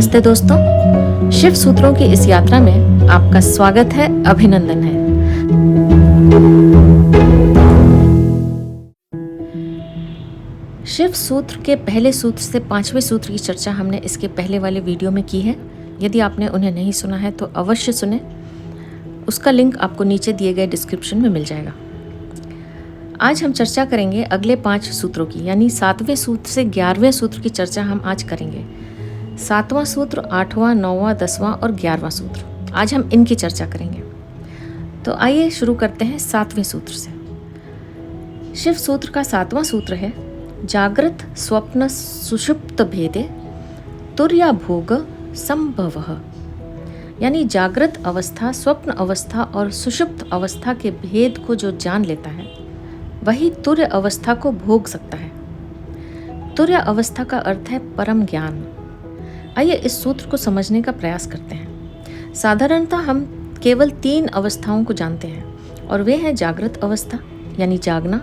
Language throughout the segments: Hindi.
नमस्ते दोस्तों, शिव सूत्रों की इस यात्रा में आपका स्वागत है, अभिनंदन है। शिव सूत्र के पहले सूत्र से 5वें सूत्र की चर्चा हमने इसके पहले वाले वीडियो में की है। यदि आपने उन्हें नहीं सुना है तो अवश्य सुने, उसका लिंक आपको नीचे दिए गए डिस्क्रिप्शन में मिल जाएगा। आज हम चर्चा करेंगे अगले 5 सूत्रों की, यानी 7वें सूत्र से 11वें सूत्र की चर्चा हम आज करेंगे। 7वां सूत्र, 8वां, 9वां, 10वां और 11वां सूत्र, आज हम इनकी चर्चा करेंगे। तो आइए शुरू करते हैं 7वें सूत्र से। शिव सूत्र का 7वां सूत्र है, जागृत स्वप्न सुषुप्त भेदे तुर्या भोग संभवः। यानी जागृत अवस्था, स्वप्न अवस्था और सुषुप्त अवस्था के भेद को जो जान लेता है वही तुर्य अवस्था को भोग सकता है। तुर्य अवस्था का अर्थ है परम ज्ञान। आइए इस सूत्र को समझने का प्रयास करते हैं। साधारणतः हम केवल 3 अवस्थाओं को जानते हैं और वे हैं जागृत अवस्था यानी जागना,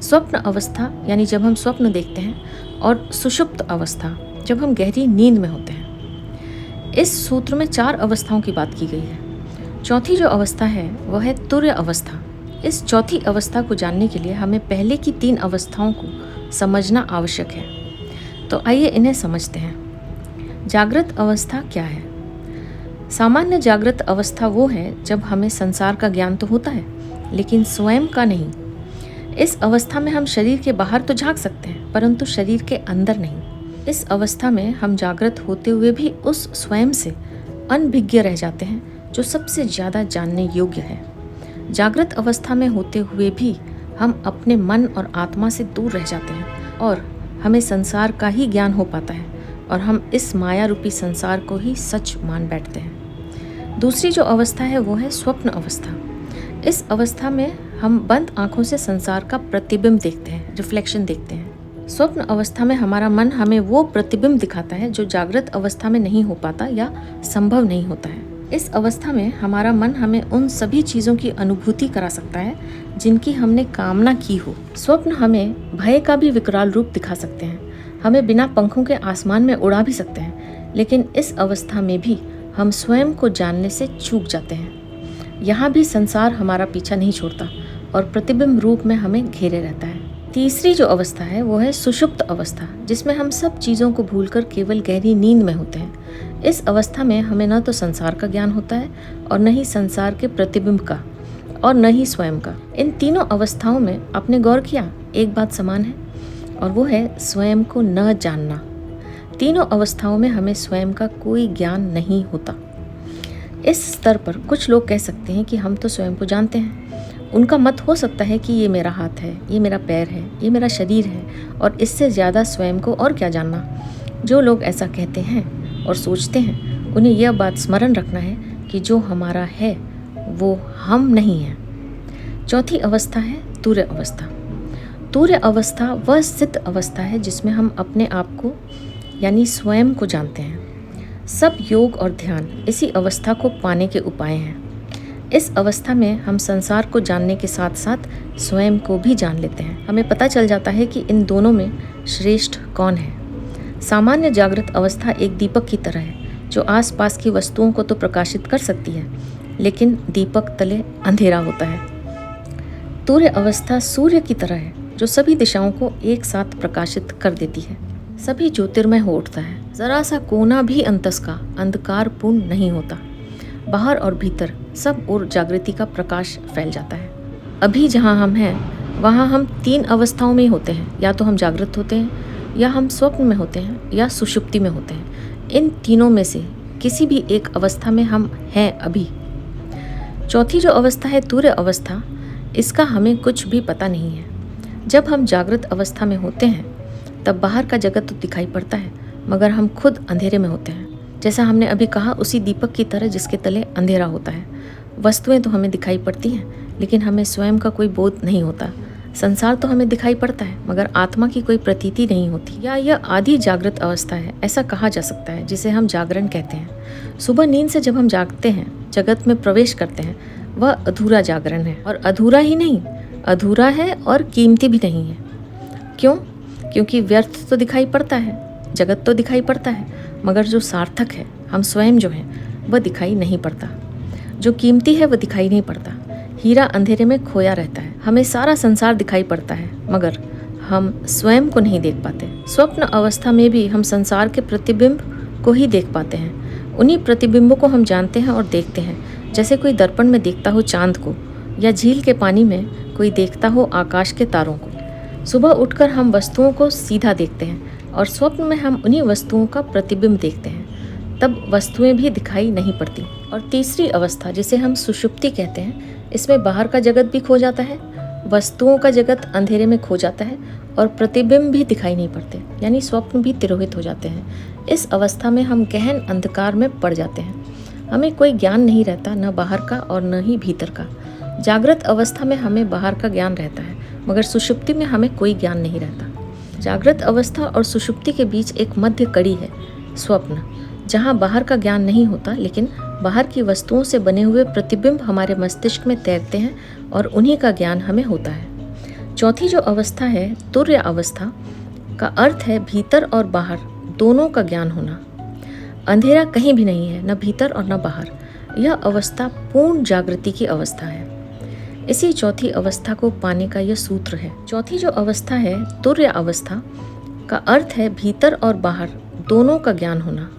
स्वप्न अवस्था यानी जब हम स्वप्न देखते हैं, और सुषुप्त अवस्था जब हम गहरी नींद में होते हैं। इस सूत्र में 4 अवस्थाओं की बात की गई है। चौथी जो अवस्था है वह है तुर्य अवस्था। इस चौथी अवस्था को जानने के लिए हमें पहले की 3 अवस्थाओं को समझना आवश्यक है। तो आइए इन्हें समझते हैं। जागृत अवस्था क्या है? सामान्य जागृत अवस्था वो है जब हमें संसार का ज्ञान तो होता है लेकिन स्वयं का नहीं। इस अवस्था में हम शरीर के बाहर तो झांक सकते हैं परंतु शरीर के अंदर नहीं। इस अवस्था में हम जागृत होते हुए भी उस स्वयं से अनभिज्ञ रह जाते हैं जो सबसे ज़्यादा जानने योग्य है। जागृत अवस्था में होते हुए भी हम अपने मन और आत्मा से दूर रह जाते हैं और हमें संसार का ही ज्ञान हो पाता है और हम इस माया रूपी संसार को ही सच मान बैठते हैं। दूसरी जो अवस्था है वो है स्वप्न अवस्था। इस अवस्था में हम बंद आंखों से संसार का प्रतिबिंब देखते हैं, रिफ्लेक्शन देखते हैं। स्वप्न अवस्था में हमारा मन हमें वो प्रतिबिंब दिखाता है जो जागृत अवस्था में नहीं हो पाता या संभव नहीं होता है। इस अवस्था में हमारा मन हमें उन सभी चीज़ों की अनुभूति करा सकता है जिनकी हमने कामना की हो। स्वप्न हमें भय का भी विकराल रूप दिखा सकते हैं, हमें बिना पंखों के आसमान में उड़ा भी सकते हैं, लेकिन इस अवस्था में भी हम स्वयं को जानने से चूक जाते हैं। यहाँ भी संसार हमारा पीछा नहीं छोड़ता और प्रतिबिंब रूप में हमें घेरे रहता है। तीसरी जो अवस्था है वो है सुषुप्त अवस्था, जिसमें हम सब चीज़ों को भूलकर केवल गहरी नींद में होते हैं। इस अवस्था में हमें न तो संसार का ज्ञान होता है और न ही संसार के प्रतिबिंब का और न ही स्वयं का। इन तीनों अवस्थाओं में आपने गौर किया, एक बात समान है और वो है स्वयं को न जानना। तीनों अवस्थाओं में हमें स्वयं का कोई ज्ञान नहीं होता। इस स्तर पर कुछ लोग कह सकते हैं कि हम तो स्वयं को जानते हैं। उनका मत हो सकता है कि ये मेरा हाथ है, ये मेरा पैर है, ये मेरा शरीर है और इससे ज़्यादा स्वयं को और क्या जानना। जो लोग ऐसा कहते हैं और सोचते हैं उन्हें यह बात स्मरण रखना है कि जो हमारा है वो हम नहीं हैं। चौथी अवस्था है तुर्य अवस्था। तुर्य अवस्था वह स्थित अवस्था है जिसमें हम अपने आप को यानी स्वयं को जानते हैं। सब योग और ध्यान इसी अवस्था को पाने के उपाय हैं। इस अवस्था में हम संसार को जानने के साथ साथ स्वयं को भी जान लेते हैं। हमें पता चल जाता है कि इन दोनों में श्रेष्ठ कौन है। सामान्य जागृत अवस्था एक दीपक की तरह है जो आसपास की वस्तुओं को तो प्रकाशित कर सकती है लेकिन दीपक तले अंधेरा होता है। तुर्य अवस्था सूर्य की तरह है जो सभी दिशाओं को एक साथ प्रकाशित कर देती है। सभी ज्योतिर्मय हो उठता है, जरा सा कोना भी अंतस का अंधकारपूर्ण नहीं होता। बाहर और भीतर सब ओर जागृति का प्रकाश फैल जाता है। अभी जहाँ हम हैं वहाँ हम 3 अवस्थाओं में होते हैं, या तो हम जागृत होते हैं या हम स्वप्न में होते हैं या सुषुप्ति में होते हैं। इन तीनों में से किसी भी एक अवस्था में हम हैं अभी। चौथी जो अवस्था है तुर्य अवस्था, इसका हमें कुछ भी पता नहीं है। जब हम जागृत अवस्था में होते हैं तब बाहर का जगत तो दिखाई पड़ता है मगर हम खुद अंधेरे में होते हैं। जैसा हमने अभी कहा, उसी दीपक की तरह जिसके तले अंधेरा होता है। वस्तुएं तो हमें दिखाई पड़ती हैं लेकिन हमें स्वयं का कोई बोध नहीं होता। संसार तो हमें दिखाई पड़ता है मगर आत्मा की कोई प्रतीति नहीं होती। या यह आधी जागृत अवस्था है, ऐसा कहा जा सकता है, जिसे हम जागरण कहते हैं। सुबह नींद से जब हम जागते हैं, जगत में प्रवेश करते हैं, वह अधूरा जागरण है। और अधूरा ही नहीं, अधूरा है और कीमती भी नहीं है। क्यों? क्योंकि व्यर्थ तो दिखाई पड़ता है, जगत तो दिखाई पड़ता है मगर जो सार्थक है, हम स्वयं जो हैं, वह दिखाई नहीं पड़ता। जो कीमती है वह दिखाई नहीं पड़ता। हीरा अंधेरे में खोया रहता है। हमें सारा संसार दिखाई पड़ता है, मगर हम स्वयं को नहीं देख पाते। स्वप्न अवस्था में भी हम संसार के प्रतिबिंब को ही देख पाते हैं। उन्हीं प्रतिबिंबों को हम जानते हैं और देखते हैं, जैसे कोई दर्पण में देखता हो चांद को, या झील के पानी में कोई देखता हो आकाश के तारों को। सुबह उठकर हम वस्तुओं को सीधा देखते हैं और स्वप्न में हम उन्हीं वस्तुओं का प्रतिबिंब देखते हैं। तब वस्तुएं भी दिखाई नहीं पड़ती। और तीसरी अवस्था, जिसे हम सुषुप्ति कहते हैं, इसमें बाहर का जगत भी खो जाता है, वस्तुओं का जगत अंधेरे में खो जाता है और प्रतिबिंब भी दिखाई नहीं पड़ते, यानी स्वप्न भी तिरोहित हो जाते हैं। इस अवस्था में हम गहन अंधकार में पड़ जाते हैं। हमें कोई ज्ञान नहीं रहता, न बाहर का और न ही भीतर का। जागृत अवस्था में हमें बाहर का ज्ञान रहता है, मगर सुषुप्ति में हमें कोई ज्ञान नहीं रहता। जागृत अवस्था और सुषुप्ति के बीच एक मध्य कड़ी है, स्वप्न, जहाँ बाहर का ज्ञान नहीं होता, लेकिन बाहर की वस्तुओं से बने हुए प्रतिबिंब हमारे मस्तिष्क में तैरते हैं और उन्हीं का ज्ञान हमें होता है। चौथी जो अवस्था है, तुर्य अवस्था, का अर्थ है भीतर और बाहर दोनों का ज्ञान होना। अंधेरा कहीं भी नहीं है, न भीतर और न बाहर। यह अवस्था पूर्ण जागृति की अवस्था है। इसी चौथी अवस्था को पाने का यह सूत्र है। चौथी जो अवस्था है, तुर्य अवस्था, का अर्थ है भीतर और बाहर दोनों का ज्ञान होना।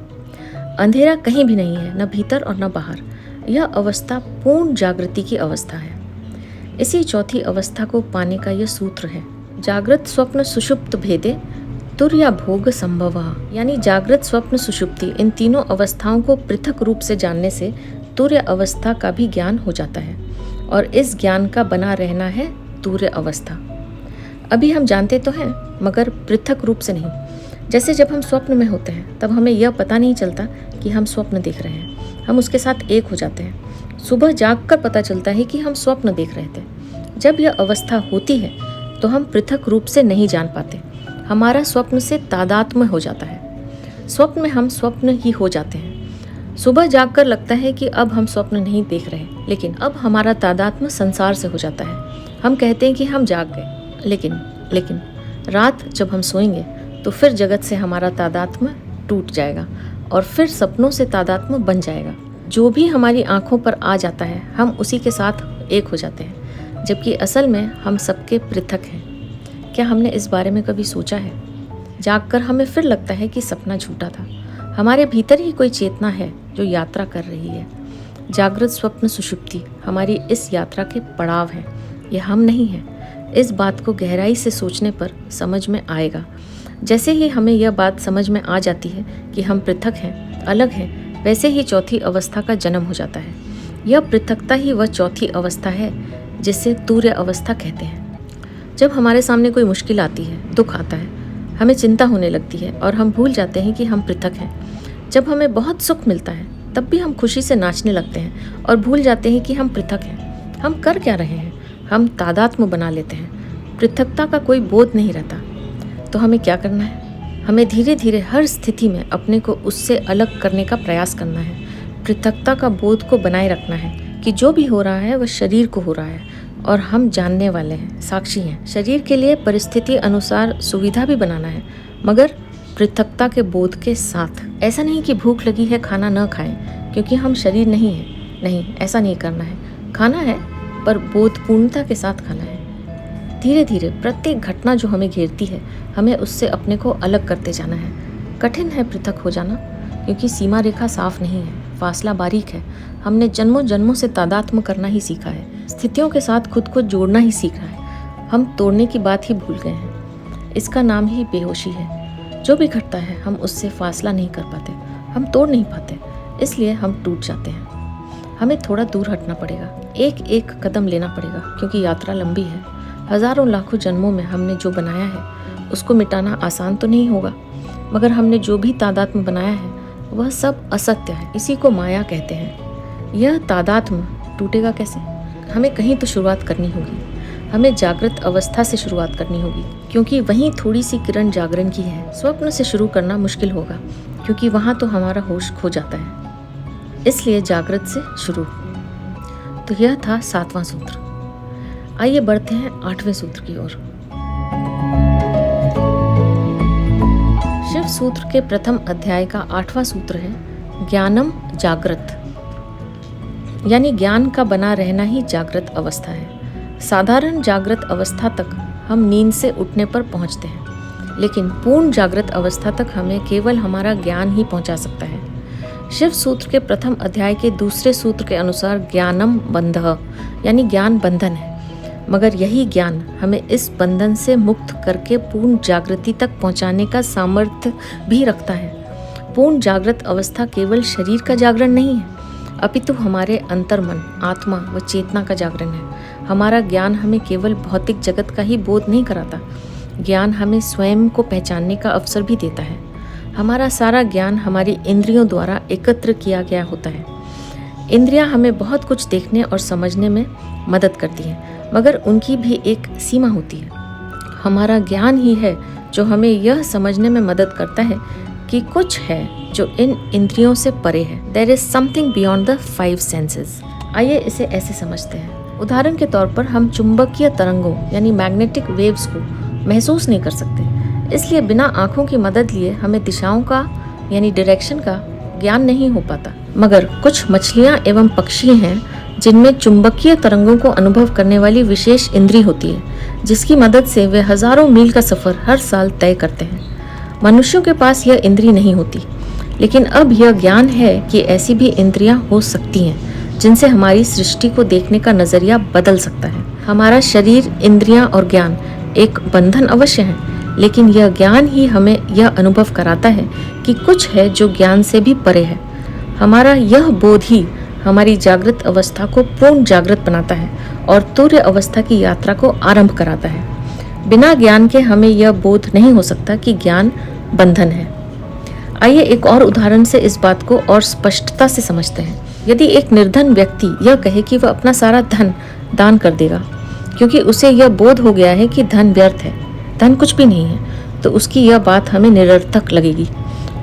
अंधेरा कहीं भी नहीं है, न भीतर और न बाहर। यह अवस्था पूर्ण जागृति की अवस्था है। इसी चौथी अवस्था को पाने का यह सूत्र है। जागृत स्वप्न सुषुप्त भेदे तुर्या भोग संभव, यानी जागृत स्वप्न सुषुप्ति, इन तीनों अवस्थाओं को पृथक रूप से जानने से तुर्य अवस्था का भी ज्ञान हो जाता है और इस ज्ञान का बना रहना है तुर्य अवस्था। अभी हम जानते तो हैं, मगर पृथक रूप से नहीं। जैसे जब हम स्वप्न में होते हैं तब हमें यह पता नहीं चलता कि हम स्वप्न देख रहे हैं, हम उसके साथ एक हो जाते हैं। सुबह जागकर पता चलता है कि हम स्वप्न देख रहे थे। जब यह अवस्था होती है तो हम पृथक रूप से नहीं जान पाते, हमारा स्वप्न से तादात्म्य हो जाता है। स्वप्न में हम स्वप्न ही हो जाते हैं। सुबह जागकर लगता है कि अब हम स्वप्न नहीं देख रहे, लेकिन अब हमारा तादात्म्य संसार से हो जाता है। हम कहते हैं कि हम जाग गए, लेकिन रात जब हम सोएंगे तो फिर जगत से हमारा तादात्म्य टूट जाएगा और फिर सपनों से तादात्म्य बन जाएगा। जो भी हमारी आंखों पर आ जाता है हम उसी के साथ एक हो जाते हैं, जबकि असल में हम सबके पृथक हैं। क्या हमने इस बारे में कभी सोचा है? जागकर हमें फिर लगता है कि सपना झूठा था। हमारे भीतर ही कोई चेतना है जो यात्रा कर रही है। जागृत स्वप्न सुषुप्ति हमारी इस यात्रा के पड़ाव हैं, ये हम नहीं हैं। इस बात को गहराई से सोचने पर समझ में आएगा। जैसे ही हमें यह बात समझ में आ जाती है कि हम पृथक हैं, अलग हैं, वैसे ही चौथी अवस्था का जन्म हो जाता है। यह पृथकता ही वह चौथी अवस्था है जिसे तुर्य अवस्था कहते हैं। जब हमारे सामने कोई मुश्किल आती है, दुख आता है, हमें चिंता होने लगती है और हम भूल जाते हैं कि हम पृथक हैं। जब हमें बहुत सुख मिलता है तब भी हम खुशी से नाचने लगते हैं और भूल जाते हैं कि हम पृथक हैं। हम कर क्या रहे हैं? हम तादात्म्य बना लेते हैं। पृथकता का कोई बोध नहीं रहता। तो हमें क्या करना है? हमें धीरे धीरे हर स्थिति में अपने को उससे अलग करने का प्रयास करना है। पृथकता का बोध को बनाए रखना है कि जो भी हो रहा है वह शरीर को हो रहा है और हम जानने वाले हैं, साक्षी हैं। शरीर के लिए परिस्थिति अनुसार सुविधा भी बनाना है, मगर पृथकता के बोध के साथ। ऐसा नहीं कि भूख लगी है खाना न खाएं क्योंकि हम शरीर नहीं हैं। नहीं, ऐसा नहीं करना है। खाना है पर बोधपूर्णता के साथ खाना है। धीरे धीरे प्रत्येक घटना जो हमें घेरती है, हमें उससे अपने को अलग करते जाना है। कठिन है पृथक हो जाना, क्योंकि सीमा रेखा साफ नहीं है, फासला बारीक है। हमने जन्मों जन्मों से तादात्म्य करना ही सीखा है, स्थितियों के साथ खुद को जोड़ना ही सीखा है। हम तोड़ने की बात ही भूल गए हैं। इसका नाम ही बेहोशी है। जो भी घटता है हम उससे फासला नहीं कर पाते, हम तोड़ नहीं पाते, इसलिए हम टूट जाते हैं। हमें थोड़ा दूर हटना पड़ेगा, एक एक कदम लेना पड़ेगा, क्योंकि यात्रा लंबी है। हजारों लाखों जन्मों में हमने जो बनाया है उसको मिटाना आसान तो नहीं होगा, मगर हमने जो भी तादात्म्य बनाया है वह सब असत्य है। इसी को माया कहते हैं। यह तादात्म्य टूटेगा कैसे? हमें कहीं तो शुरुआत करनी होगी। हमें जागृत अवस्था से शुरुआत करनी होगी, क्योंकि वहीं थोड़ी सी किरण जागरण की है। स्वप्न से शुरू करना मुश्किल होगा, क्योंकि वहाँ तो हमारा होश खो जाता है। इसलिए जागृत से शुरू। तो यह था 7वां सूत्र। आइए बढ़ते हैं 8वें सूत्र की ओर। शिव सूत्र के प्रथम अध्याय का 8वां सूत्र है ज्ञानम जागृत, यानी ज्ञान का बना रहना ही जागृत अवस्था है। साधारण जागृत अवस्था तक हम नींद से उठने पर पहुंचते हैं, लेकिन पूर्ण जागृत अवस्था तक हमें केवल हमारा ज्ञान ही पहुंचा सकता है। शिव सूत्र के प्रथम अध्याय के दूसरे सूत्र के अनुसार ज्ञानम बंधः, यानी ज्ञान बंधन है, मगर यही ज्ञान हमें इस बंधन से मुक्त करके पूर्ण जागृति तक पहुंचाने का सामर्थ्य भी रखता है। पूर्ण जागृत अवस्था केवल शरीर का जागरण नहीं है, अपितु हमारे अंतर्मन, आत्मा व चेतना का जागरण है। हमारा ज्ञान हमें केवल भौतिक जगत का ही बोध नहीं कराता, ज्ञान हमें स्वयं को पहचानने का अवसर भी देता है। हमारा सारा ज्ञान हमारी इंद्रियों द्वारा एकत्र किया गया होता है। इंद्रियां हमें बहुत कुछ देखने और समझने में मदद करती हैं, मगर उनकी भी एक सीमा होती है। हमारा ज्ञान ही है जो हमें यह समझने में मदद करता है कि कुछ है जो इन इंद्रियों से परे है। There is something beyond the 5 senses. आइए इसे ऐसे समझते हैं। उदाहरण के तौर पर हम चुंबकीय तरंगों यानी मैग्नेटिक वेव्स को महसूस नहीं कर सकते, इसलिए बिना आँखों की मदद लिए हमें दिशाओं का यानी डायरेक्शन का ज्ञान नहीं हो पाता। मगर कुछ मछलियाँ एवं पक्षी हैं जिनमें चुंबकीय तरंगों को अनुभव करने वाली विशेष इंद्री होती है, जिसकी मदद से वे हजारों मील का सफ़र हर साल तय करते हैं। मनुष्यों के पास यह इंद्री नहीं होती, लेकिन अब यह ज्ञान है कि ऐसी भी इंद्रियां हो सकती हैं जिनसे हमारी सृष्टि को देखने का नजरिया बदल सकता है। हमारा शरीर, इंद्रियां और ज्ञान एक बंधन अवश्य है, लेकिन यह ज्ञान ही हमें यह अनुभव कराता है कि कुछ है जो ज्ञान से भी परे है। हमारा यह बोध ही हमारी जागृत अवस्था को पूर्ण जागृत बनाता है और तुर्य अवस्था की यात्रा को आरंभ कराता है। बिना ज्ञान के हमें यह बोध नहीं हो सकता कि ज्ञान बंधन है। आइए एक और उदाहरण से इस बात को और स्पष्टता से समझते हैं। यदि एक निर्धन व्यक्ति यह कहे कि वह अपना सारा धन दान कर देगा, क्योंकि उसे यह बोध हो गया है कि धन व्यर्थ है, धन कुछ भी नहीं है, तो उसकी यह बात हमें निरर्थक लगेगी।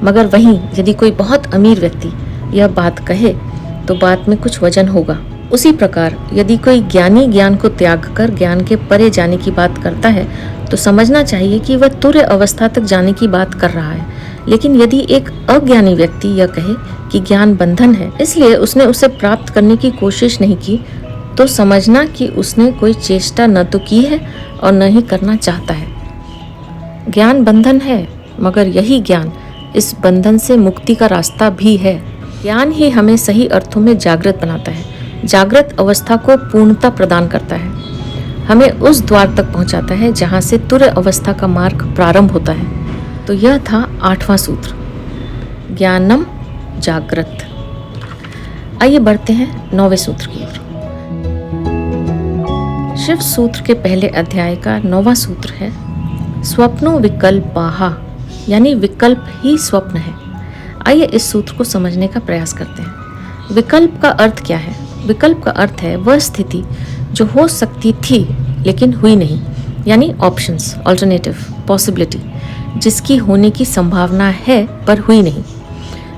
मगर वहीं यदि कोई बहुत अमीर व्यक्ति यह बात कहे तो बात में कुछ वजन होगा। उसी प्रकार यदि कोई ज्ञानी ज्ञान को त्याग कर ज्ञान के परे जाने की बात करता है तो समझना चाहिए कि वह तुर्य अवस्था तक जाने की बात कर रहा है। लेकिन यदि एक अज्ञानी व्यक्ति यह कहे कि ज्ञान बंधन है, इसलिए उसने उसे प्राप्त करने की कोशिश नहीं की, तो समझना कि उसने कोई चेष्टा न तो की है और न ही करना चाहता है। ज्ञान बंधन है, मगर यही ज्ञान इस बंधन से मुक्ति का रास्ता भी है। ज्ञान ही हमें सही अर्थों में जागृत बनाता है, जागृत अवस्था को पूर्णता प्रदान करता है, हमें उस द्वार तक पहुंचाता है जहां से तुर्य अवस्था का मार्ग प्रारंभ होता है। तो यह था 8वां सूत्र, ज्ञानम जागृत। आइए बढ़ते हैं 9वें सूत्र की ओर। शिव सूत्र के पहले अध्याय का 9वां सूत्र है स्वप्नो विकल्पाहा, यानी विकल्प ही स्वप्न है। आइए इस सूत्र को समझने का प्रयास करते हैं। विकल्प का अर्थ क्या है? विकल्प का अर्थ है वह स्थिति जो हो सकती थी लेकिन हुई नहीं, यानी ऑप्शंस, ऑल्टरनेटिव, पॉसिबिलिटी, जिसकी होने की संभावना है पर हुई नहीं।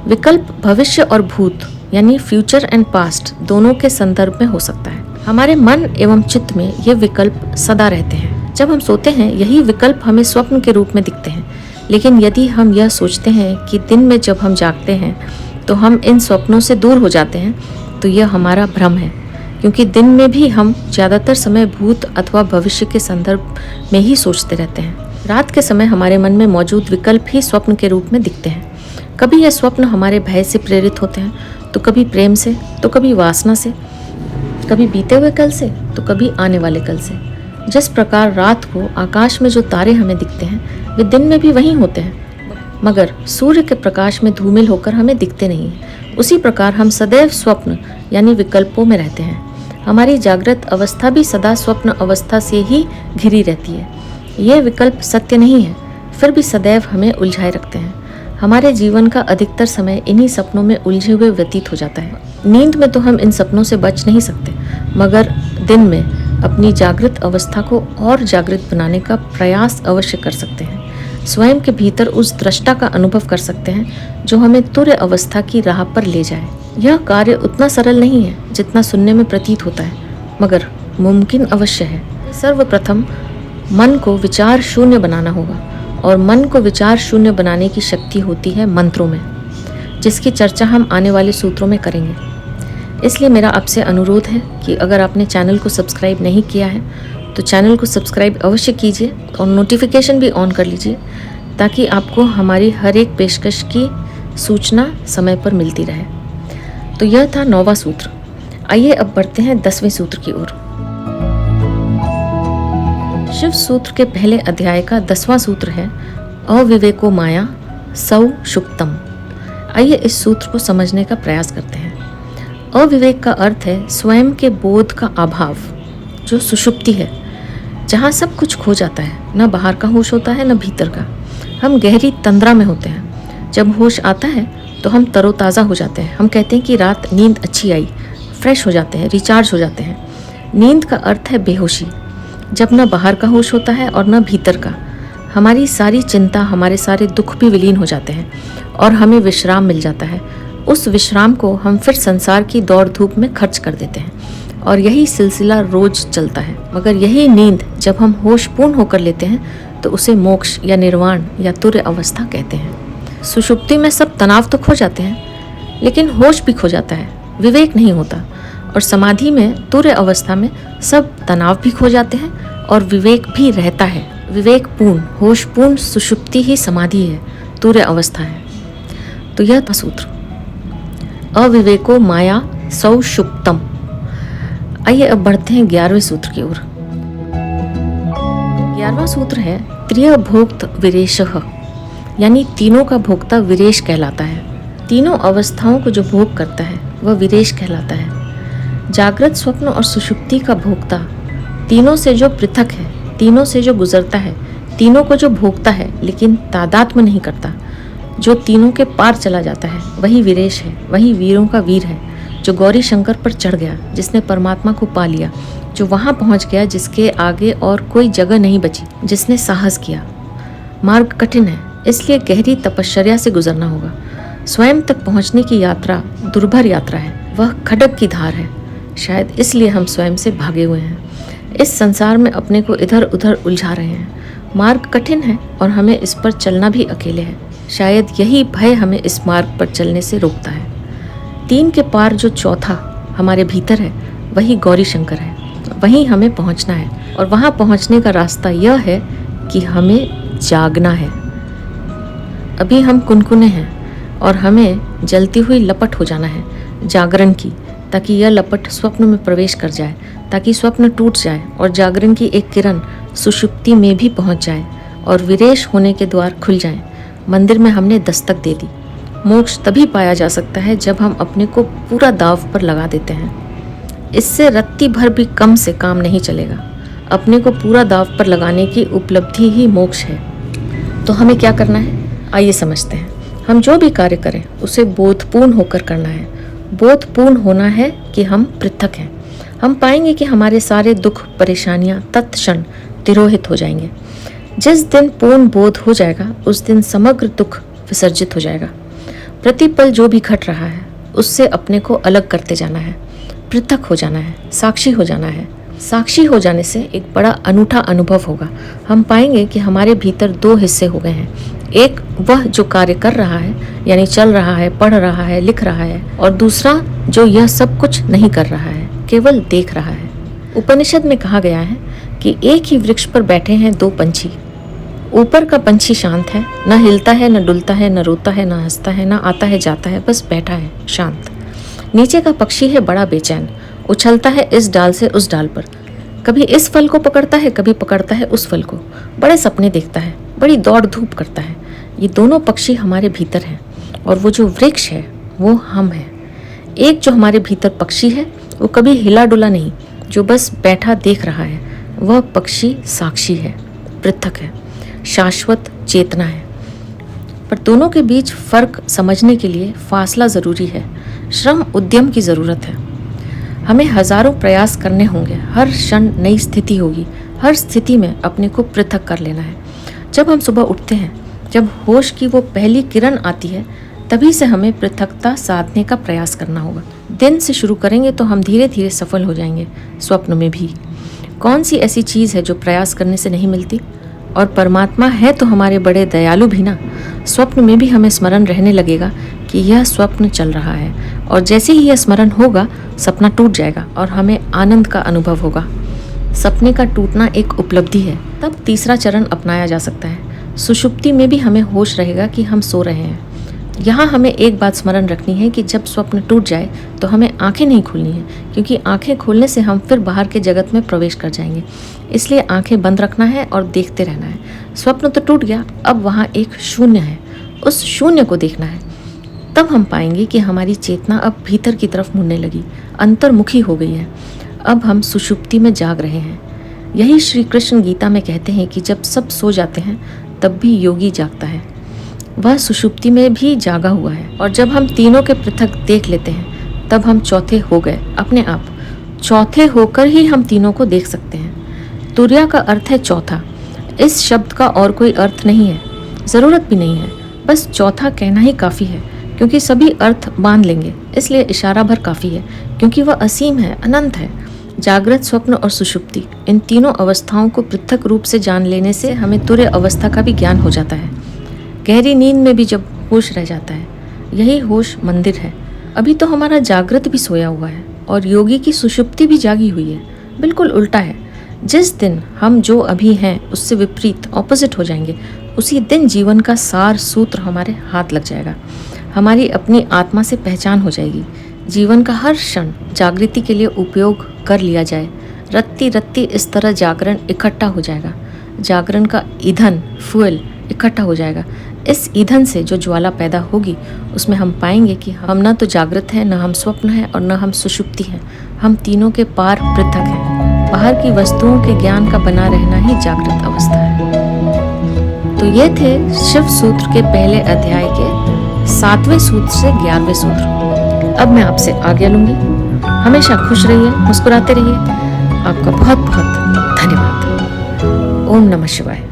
विकल्प भविष्य और भूत यानी फ्यूचर एंड पास्ट दोनों के संदर्भ में हो सकता है। हमारे मन एवं चित्त में ये विकल्प सदा रहते हैं। जब हम सोते हैं यही विकल्प हमें स्वप्न के रूप में दिखते हैं, लेकिन यदि हम यह सोचते हैं कि दिन में जब हम जागते हैं तो हम इन स्वप्नों से दूर हो जाते हैं, तो यह हमारा भ्रम है, क्योंकि दिन में भी हम ज़्यादातर समय भूत अथवा भविष्य के संदर्भ में ही सोचते रहते हैं। रात के समय हमारे मन में मौजूद विकल्प ही स्वप्न के रूप में दिखते हैं। कभी यह स्वप्न हमारे भय से प्रेरित होते हैं, तो कभी प्रेम से, तो कभी वासना से, कभी बीते हुए कल से, तो कभी आने वाले कल से। जिस प्रकार रात को आकाश में जो तारे हमें दिखते हैं वे दिन में भी वहीं होते हैं, मगर सूर्य के प्रकाश में धूमिल होकर हमें दिखते नहीं हैं। उसी प्रकार हम सदैव स्वप्न यानी विकल्पों में रहते हैं। हमारी जागृत अवस्था भी सदा स्वप्न अवस्था से ही घिरी रहती है। ये विकल्प सत्य नहीं है, फिर भी सदैव हमें उलझाए रखते हैं। हमारे जीवन का अधिकतर समय इन्हीं सपनों में उलझे हुए व्यतीत हो जाता है। नींद में तो हम इन सपनों से बच नहीं सकते, मगर दिन में अपनी जागृत अवस्था को और जागृत बनाने का प्रयास अवश्य कर सकते हैं। स्वयं के भीतर उस दृष्टा का अनुभव कर सकते हैं जो हमें तुर्य अवस्था की राह पर ले जाए। यह कार्य उतना सरल नहीं है जितना सुनने में प्रतीत होता है, मगर मुमकिन अवश्य है। सर्वप्रथम मन को विचार शून्य बनाना होगा और मन को विचार शून्य बनाने की शक्ति होती है मंत्रों में, जिसकी चर्चा हम आने वाले सूत्रों में करेंगे। इसलिए मेरा आपसे अनुरोध है कि अगर आपने चैनल को सब्सक्राइब नहीं किया है तो चैनल को सब्सक्राइब अवश्य कीजिए और नोटिफिकेशन भी ऑन कर लीजिए, ताकि आपको हमारी हर एक पेशकश की सूचना समय पर मिलती रहे। तो यह था 9वां सूत्र। आइए अब बढ़ते हैं 10वें सूत्र की ओर। शिव सूत्र के पहले अध्याय का 10वां सूत्र है अविवेको माया सौषुप्तम। आइए इस सूत्र को समझने का प्रयास करते हैं। अविवेक का अर्थ है स्वयं के बोध का अभाव, जो सुषुप्ति है, जहाँ सब कुछ खो जाता है, न बाहर का होश होता है न भीतर का। हम गहरी तंद्रा में होते हैं। जब होश आता है तो हम तरोताज़ा हो जाते हैं। हम कहते हैं कि रात नींद अच्छी आई, फ्रेश हो जाते हैं, रिचार्ज हो जाते हैं। नींद का अर्थ है बेहोशी, जब न बाहर का होश होता है और न भीतर का। हमारी सारी चिंता, हमारे सारे दुख भी विलीन हो जाते हैं और हमें विश्राम मिल जाता है। उस विश्राम को हम फिर संसार की दौड़ धूप में खर्च कर देते हैं और यही सिलसिला रोज चलता है। मगर यही नींद जब हम होश पूर्ण होकर लेते हैं तो उसे मोक्ष या निर्वाण या तुर्य अवस्था कहते हैं। सुषुप्ति में सब तनाव तो खो जाते हैं, लेकिन होश भी खो जाता है, विवेक नहीं होता। और समाधि में, तुर्य अवस्था में, सब तनाव भी खो जाते हैं और विवेक भी रहता है। विवेक पूर्ण, होश पूर्ण सुषुप्ति ही समाधि है, तुर्य अवस्था है। तो यह था सूत्र अविवेको माया सौषुप्तम। आइए अब बढ़ते हैं 11वें सूत्र की ओर। 11वां सूत्र है त्रिय भोक्त विरेशः, यानी तीनों का भोक्ता विरेश कहलाता है। तीनों अवस्थाओं को जो भोग करता है वह विरेश कहलाता है। जागृत, स्वप्न और सुषुप्ति का भोक्ता तीनों से जो पृथक है, तीनों से जो गुजरता है, तीनों को जो भोगता है लेकिन तादात्म्य नहीं करता, जो तीनों के पार चला जाता है, वही विरेश है, वही वीरों का वीर है, जो गौरी शंकर पर चढ़ गया, जिसने परमात्मा को पा लिया, जो वहां पहुंच गया जिसके आगे और कोई जगह नहीं बची, जिसने साहस किया। मार्ग कठिन है, इसलिए गहरी तपश्चर्या से गुजरना होगा। स्वयं तक पहुंचने की यात्रा दुर्भर यात्रा है, वह खड्ग की धार है। शायद इसलिए हम स्वयं से भागे हुए हैं, इस संसार में अपने को इधर उधर उलझा रहे हैं। मार्ग कठिन है और हमें इस पर चलना भी अकेले है। शायद यही भय हमें इस मार्ग पर चलने से रोकता है। 3 के पार जो चौथा हमारे भीतर है, वही गौरी शंकर है, वहीं हमें पहुंचना है। और वहां पहुंचने का रास्ता यह है कि हमें जागना है। अभी हम कुनकुने हैं और हमें जलती हुई लपट हो जाना है जागरण की, ताकि यह लपट स्वप्न में प्रवेश कर जाए, ताकि स्वप्न टूट जाए और जागरण की एक किरण सुषुप्ति में भी पहुंच जाए और विरेश होने के द्वार खुल जाएं। मंदिर में हमने दस्तक दे दी। मोक्ष तभी पाया जा सकता है जब हम अपने को पूरा दांव पर लगा देते हैं। इससे रत्ती भर भी कम से काम नहीं चलेगा। अपने को पूरा दांव पर लगाने की उपलब्धि ही मोक्ष है। तो हमें क्या करना है, आइए समझते हैं। हम जो भी कार्य करें उसे बोधपूर्ण होकर करना है। बोधपूर्ण होना है कि हम पृथक हैं। हम पाएंगे कि हमारे सारे दुख, परेशानियां तत्क्षण तिरोहित हो जाएंगे। जिस दिन पूर्ण बोध हो जाएगा उस दिन समग्र दुख विसर्जित हो जाएगा। प्रतिपल जो भी घट रहा है उससे अपने को अलग करते जाना है, पृथक हो जाना है, साक्षी हो जाना है। साक्षी हो जाने से एक बड़ा अनूठा अनुभव होगा। हम पाएंगे कि हमारे भीतर 2 हिस्से हो गए हैं। एक वह जो कार्य कर रहा है, यानी चल रहा है, पढ़ रहा है, लिख रहा है, और दूसरा जो यह सब कुछ नहीं कर रहा है, केवल देख रहा है। उपनिषद में कहा गया है कि एक ही वृक्ष पर बैठे हैं 2 पंछी। ऊपर का पंछी शांत है, न हिलता है, न डुलता है, न रोता है, न हंसता है, न आता है जाता है, बस बैठा है शांत। नीचे का पक्षी है बड़ा बेचैन, उछलता है इस डाल से उस डाल पर, कभी इस फल को पकड़ता है, कभी पकड़ता है उस फल को, बड़े सपने देखता है, बड़ी दौड़ धूप करता है। ये दोनों पक्षी हमारे भीतर हैं और वो जो वृक्ष है वो हम हैं। एक जो हमारे भीतर पक्षी है वो कभी हिला डुला नहीं, जो बस बैठा देख रहा है, वह पक्षी साक्षी है, पृथक है, शाश्वत चेतना है। पर दोनों के बीच फर्क समझने के लिए फासला जरूरी है, श्रम उद्यम की जरूरत है। हमें हजारों प्रयास करने होंगे, हर क्षण नई स्थिति होगी, हर स्थिति में अपने को पृथक कर लेना है। जब हम सुबह उठते हैं, जब होश की वो पहली किरण आती है, तभी से हमें पृथकता साधने का प्रयास करना होगा। दिन से शुरू करेंगे तो हम धीरे धीरे सफल हो जाएंगे। स्वप्न में भी कौन सी ऐसी चीज़ है जो प्रयास करने से नहीं मिलती? और परमात्मा है तो हमारे बड़े दयालु भी ना। स्वप्न में भी हमें स्मरण रहने लगेगा कि यह स्वप्न चल रहा है, और जैसे ही यह स्मरण होगा सपना टूट जाएगा और हमें आनंद का अनुभव होगा। सपने का टूटना एक उपलब्धि है। तब तीसरा चरण अपनाया जा सकता है। सुषुप्ति में भी हमें होश रहेगा कि हम सो रहे हैं। यहाँ हमें एक बात स्मरण रखनी है कि जब स्वप्न टूट जाए तो हमें आंखें नहीं खोलनी है, क्योंकि आंखें खोलने से हम फिर बाहर के जगत में प्रवेश कर जाएंगे। इसलिए आंखें बंद रखना है और देखते रहना है। स्वप्न तो टूट गया, अब वहाँ एक शून्य है, उस शून्य को देखना है। तब हम पाएंगे कि हमारी चेतना अब भीतर की तरफ मुड़ने लगी, अंतर्मुखी हो गई है। अब हम सुषुप्ति में जाग रहे हैं। यही श्री कृष्ण गीता में कहते हैं कि जब सब सो जाते हैं तब भी योगी जागता है। वह सुषुप्ति में भी जागा हुआ है, और जब हम तीनों के पृथक देख लेते हैं तब हम चौथे हो गए अपने आप। चौथे होकर ही हम तीनों को देख सकते हैं। तुर्या का अर्थ है चौथा। इस शब्द का और कोई अर्थ नहीं है, ज़रूरत भी नहीं है, बस चौथा कहना ही काफ़ी है, क्योंकि सभी अर्थ बांध लेंगे। इसलिए इशारा भर काफ़ी है, क्योंकि वह असीम है, अनंत है। जागृत, स्वप्न और सुषुप्ति, इन तीनों अवस्थाओं को पृथक रूप से जान लेने से हमें तुर्य अवस्था का भी ज्ञान हो जाता है। गहरी नींद में भी जब होश रह जाता है, यही होश मंदिर है। अभी तो हमारा जागृत भी सोया हुआ है और योगी की सुषुप्ति भी जागी हुई है। बिल्कुल उल्टा है। जिस दिन हम जो अभी हैं उससे विपरीत, ऑपोजिट हो जाएंगे, उसी दिन जीवन का सार सूत्र हमारे हाथ लग जाएगा। हमारी अपनी आत्मा से पहचान हो जाएगी। जीवन का हर क्षण जागृति के लिए उपयोग कर लिया जाए। रत्ती रत्ती इस तरह जागरण इकट्ठा हो जाएगा। जागरण का ईंधन, फ्यूल इकट्ठा हो जाएगा। इस ईंधन से जो ज्वाला पैदा होगी उसमें हम पाएंगे कि हम न तो जागृत हैं, न हम स्वप्न हैं और न हम सुषुप्ति हैं। हम तीनों के पार पृथक हैं। बाहर की वस्तुओं के ज्ञान का बना रहना ही जागृत अवस्था है। तो ये थे शिव सूत्र के पहले अध्याय के 7वें सूत्र से 11वें सूत्र। अब मैं आपसे आज्ञा लूंगी। हमेशा खुश रहिए, मुस्कुराते रहिए। आपका बहुत बहुत धन्यवाद। ओम नमः शिवाय।